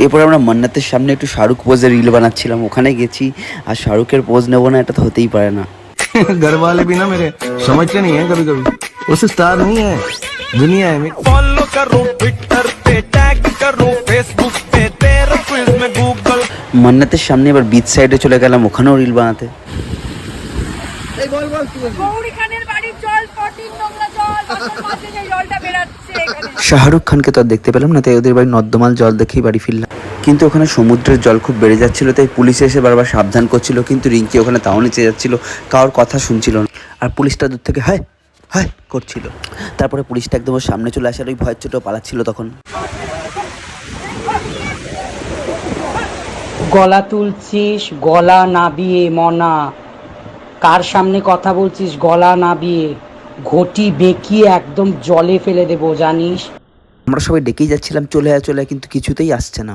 এরপর আমরা মান্নাতের সামনে একটু শাহরুখ পোজের রিল বানাচ্ছিলাম, ওখানে গেছি আর শাহরুখের পোজ নেবো না, এটা তো হতেই পারে না। घर वाले भी ना मेरे समझते नहीं है कभी कभी, उस स्टार नहीं है दुनिया है। फॉलो करो ट्विटर पे, टैग करो फेसबुक पे, तेरे क्विज में गूगल। মান্নাতের সামনে এবার বিচ সাইডে চলে গেলাম, ওখানেও রিল বানাতে। গৌরী খানের বাড়ির জল 14 নোংরা জল, বাসন মাজতে যে জলটা বেরাচ্ছে এখানে। শাহরুখ খানকে তো আর দেখতে পেলাম না, তাই ওদের বাড়ি নর্দমাল জল দেখেই বাড়ি ফিরলাম। কিন্তু ওখানে সমুদ্রের জল খুব বেড়ে যাচ্ছিল, তাই পুলিশ এসে বারবার সাবধান করছিল, কিন্তু রিঙ্কি ওখানে তাও নিচে যাচ্ছিল, কারোর কথা শুনছিল না। আর পুলিশটা দূর থেকে হায় হায় করছিল। তারপরে পুলিশটা একদম ওর সামনে চলে আসার ওই ভয়ের ছোট পালাচ্ছিল তখন। গলা তুলছিস গলা নাবিয়ে মনা, কার সামনে কথা বলছিস গলা নাবিয়ে, ঘটি বেঁকিয়ে একদম জলে ফেলে দেবো জানিস। আমরা সবাই ডেকেই যাচ্ছিলাম চলে আয় চলে আয়, কিন্তু কিছুতেই আসছে না।